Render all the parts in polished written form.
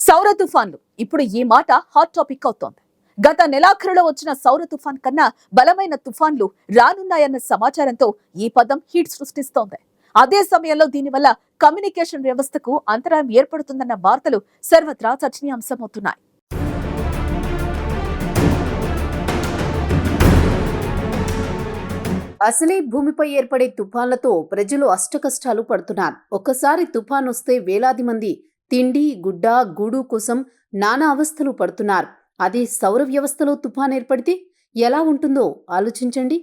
సౌర తుఫాన్లు ఇప్పుడు ఈ మాట హాట్ టాపిక్ అవుతోంది. గత నెలాఖరులో వచ్చిన సౌర తుఫాన్ కన్నా బలమైన తుఫాన్లు రానున్నాయన్న సమాచారంతో ఈ పదం హీట్ సృష్టిస్తోంది. అదే సమయంలో దీనివల్ల కమ్యూనికేషన్ వ్యవస్థకు అంతరాయం ఏర్పడుతుందన్న వార్తలు సర్వత్రా చర్చనీయాంశమవుతున్నాయి. అసలే భూమిపై ఏర్పడే తుఫాన్లతో ప్రజలు అష్టకష్టాలు పడుతున్నారు. ఒక్కసారి తుఫాన్ వస్తే వేలాది మంది తిండి, గుడ్డ, గూడు కోసం నానా అవస్థలు పడుతున్నారు. అదే సౌర వ్యవస్థలో తుఫాన్ ఏర్పడితే ఎలా ఉంటుందో ఆలోచించండి.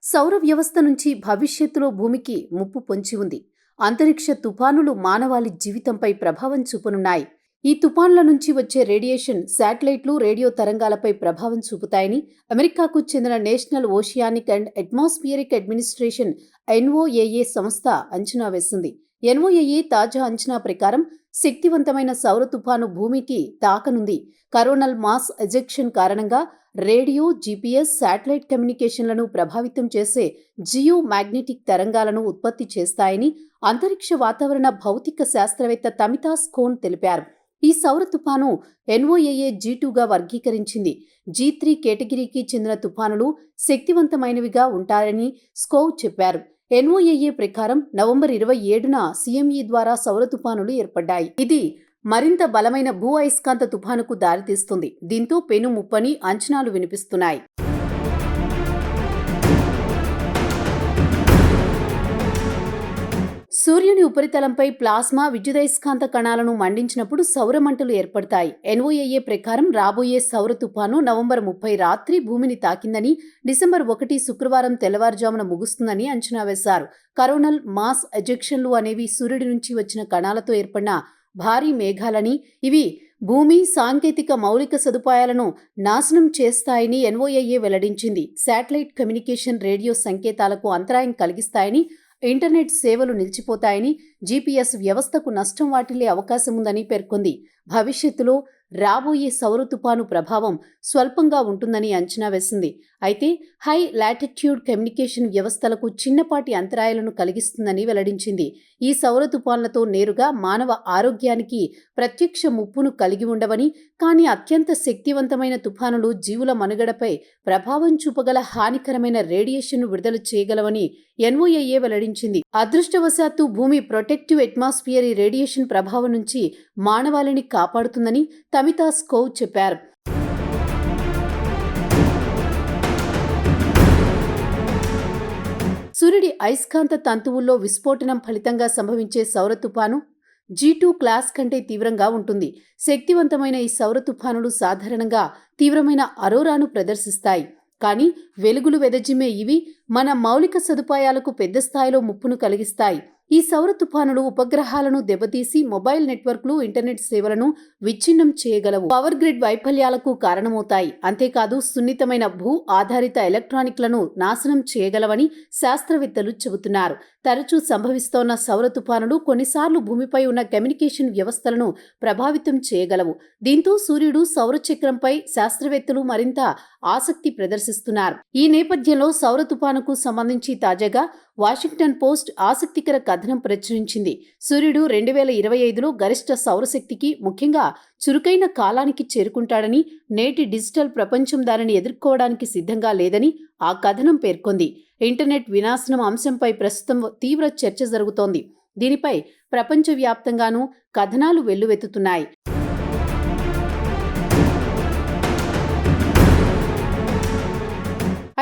సౌర వ్యవస్థ నుంచి భవిష్యత్తులో భూమికి ముప్పు పొంచి ఉంది. అంతరిక్ష తుఫానులు మానవాళి జీవితంపై ప్రభావం చూపనున్నాయి. ఈ తుఫాన్ల నుంచి వచ్చే రేడియేషన్ శాటిలైట్లు, రేడియో తరంగాలపై ప్రభావం చూపుతాయని అమెరికాకు చెందిన national oceanic and atmospheric administration NOAA సంస్థ అంచనా వేసింది. ఎన్ఓఏఏ తాజా అంచనా ప్రకారం శక్తివంతమైన సౌర తుఫాను భూమికి తాకనుంది. కరోనల్ మాస్ ఎజెక్షన్ కారణంగా రేడియో, జీపీఎస్, శాటిలైట్ కమ్యూనికేషన్లను ప్రభావితం చేసే జియో మ్యాగ్నెటిక్ తరంగాలను ఉత్పత్తి చేస్తాయని అంతరిక్ష వాతావరణ భౌతిక శాస్త్రవేత్త తమితా స్కోన్ తెలిపారు. ఈ సౌర తుఫాను ఎన్ఓఏఏ G2గా వర్గీకరించింది. G3 కేటగిరీకి చెందిన తుఫానులు శక్తివంతమైనవిగా ఉంటాయని స్కోవ్ చెప్పారు. ఎన్ఓఏఏ ప్రకారం నవంబర్ 27న CME ద్వారా సౌర తుఫానులు ఏర్పడ్డాయి. ఇది మరింత బలమైన భూ అయస్కాంత తుఫానుకు దారితీస్తుంది. దీంతో పెను ముప్పని అంచనాలు వినిపిస్తున్నాయి. సూర్యుని ఉపరితలంపై ప్లాస్మా, విద్యుదయస్కాంత కణాలను మండించినప్పుడు సౌరమంటలు ఏర్పడతాయి. ఎన్ఓఏఏ ప్రకారం రాబోయే సౌర తుఫాను నవంబర్ 30 రాత్రి భూమిని తాకిందని, డిసెంబర్ 1 శుక్రవారం తెల్లవారుజామున ముగుస్తుందని అంచనా వేశారు. కరోనల్ మాస్ ఎజెక్షన్లు అనేవి సూర్యుడి నుంచి వచ్చిన కణాలతో ఏర్పడిన భారీ మేఘాలని, ఇవి భూమి సాంకేతిక మౌలిక సదుపాయాలను నాశనం చేస్తాయని ఎన్ఓఏఏ వెల్లడించింది. శాటిలైట్ కమ్యూనికేషన్, రేడియో సంకేతాలకు అంతరాయం కలిగిస్తాయని, ఇంటర్నెట్ సేవలు నిలిచిపోతాయని, జీపీఎస్ వ్యవస్థకు నష్టం వాటిల్లే అవకాశం ఉందని పేర్కొంది. భవిష్యత్తులో రాబోయే సౌర తుపాను ప్రభావం స్వల్పంగా ఉంటుందని అంచనా వేసింది. అయితే హై లాటిట్యూడ్ కమ్యూనికేషన్ వ్యవస్థలకు చిన్నపాటి అంతరాయాలను కలిగిస్తుందని వెల్లడించింది. ఈ సౌర తుపాన్లతో నేరుగా మానవ ఆరోగ్యానికి ప్రత్యక్ష ముప్పును కలిగి ఉండవని, కానీ అత్యంత శక్తివంతమైన తుఫానులు జీవుల మనుగడపై ప్రభావం చూపగల హానికరమైన రేడియేషన్ను విడుదల చేయగలవని ఎన్ఓఏఏ వెల్లడించింది. అదృష్టవశాత్తు భూమి ప్రొటెక్టివ్ అట్మాస్ఫియర్ ఈ రేడియేషన్ ప్రభావం నుంచి మానవాళిని కాపాడుతుందని తమితా స్కోవ్ చెప్పారు. సూర్యుడి అయస్కాంత తంతువుల్లో విస్ఫోటనం ఫలితంగా సంభవించే సౌర తుఫాను G2 క్లాస్ కంటే తీవ్రంగా ఉంటుంది. శక్తివంతమైన ఈ సౌర తుఫానులు సాధారణంగా తీవ్రమైన అరోరాను ప్రదర్శిస్తాయి. కానీ వెలుగులు వెదజిమ్మే ఇవి మన మౌలిక సదుపాయాలకు పెద్ద స్థాయిలో ముప్పును కలిగిస్తాయి. ఈ సౌర తుఫానులు ఉపగ్రహాలను దెబ్బతీసి మొబైల్ నెట్వర్క్లు, ఇంటర్నెట్ సేవలను విచ్ఛిన్నం చేయగలవు. పవర్ గ్రిడ్ వైఫల్యాలకు కారణమవుతాయి. అంతేకాదు సున్నితమైన భూ ఆధారిత ఎలక్ట్రానిక్లను నాశనం చేయగలవని శాస్త్రవేత్తలు చెబుతున్నారు. తరచూ సంభవిస్తోన్న సౌర తుఫానులు కొన్నిసార్లు భూమిపై ఉన్న కమ్యూనికేషన్ వ్యవస్థలను ప్రభావితం చేయగలవు. దీంతో సూర్యుడు సౌరచక్రంపై శాస్త్రవేత్తలు మరింత ఆసక్తి ప్రదర్శిస్తున్నారు. ఈ నేపథ్యంలో సౌర తుఫానుకు సంబంధించి తాజాగా వాషింగ్టన్ పోస్ట్ ఆసక్తికర కథనం ప్రచురించింది. సూర్యుడు 2025లో గరిష్ట సౌరశక్తికి, ముఖ్యంగా చురుకైన కాలానికి చేరుకుంటాడని, నేటి డిజిటల్ ప్రపంచం దానిని ఎదుర్కోవడానికి సిద్ధంగా లేదని ఆ కథనం పేర్కొంది. ఇంటర్నెట్ వినాశనం అంశంపై ప్రస్తుతం తీవ్ర చర్చ జరుగుతోంది. దీనిపై ప్రపంచవ్యాప్తంగానూ కథనాలు వెల్లువెత్తుతున్నాయి.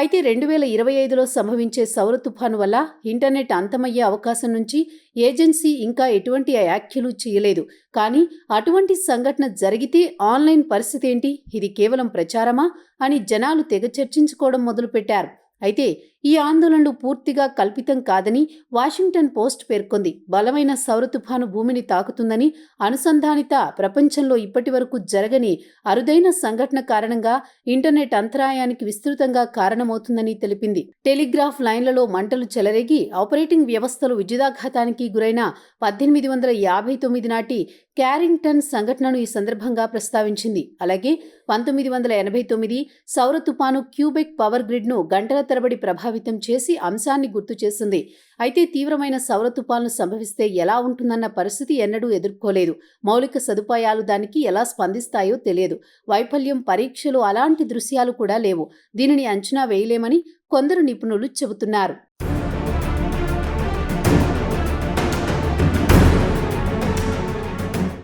అయితే 2025లో సంభవించే సౌర తుఫాను వల్ల ఇంటర్నెట్ అంతమయ్యే అవకాశం నుంచి ఏజెన్సీ ఇంకా ఎటువంటి వ్యాఖ్యలు చేయలేదు. కానీ అటువంటి సంఘటన జరిగితే ఆన్లైన్ పరిస్థితి ఏంటి, ఇది కేవలం ప్రచారమా అని జనాలు తెగ చర్చించుకోవడం మొదలుపెట్టారు. అయితే ఈ ఆందోళనలు పూర్తిగా కల్పితం కాదని వాషింగ్టన్ పోస్ట్ పేర్కొంది. బలమైన సౌర తుఫాను భూమిని తాకుతుందని, అనుసంధానిత ప్రపంచంలో ఇప్పటి వరకు జరగని అరుదైన సంఘటన కారణంగా ఇంటర్నెట్ అంతరాయానికి విస్తృతంగా కారణమవుతుందని తెలిపింది. టెలిగ్రాఫ్ లైన్లలో మంటలు చెలరేగి ఆపరేటింగ్ వ్యవస్థలు విద్యుదాఘాతానికి గురైన 1859 నాటి క్యారింగ్టన్ సంఘటనను ఈ సందర్భంగా ప్రస్తావించింది. అలాగే 1989 సౌర తుఫాను క్యూబెక్ పవర్ గ్రిడ్ను గంటల తరబడి ప్రభావితం ప్రభావితం చేసి అంశాన్ని గుర్తు చేసింది. అయితే తీవ్రమైన సౌర తుపాన్లు సంభవిస్తే ఎలా ఉంటుందన్న పరిస్థితి ఎన్నడూ ఎదుర్కోలేదు. మౌలిక సదుపాయాలు దానికి ఎలా స్పందిస్తాయో తెలియదు. వైఫల్యం పరీక్షలు అలాంటి దృశ్యాలు కూడా లేవు. దీనిని అంచనా వేయలేమని కొందరు నిపుణులు చెబుతున్నారు.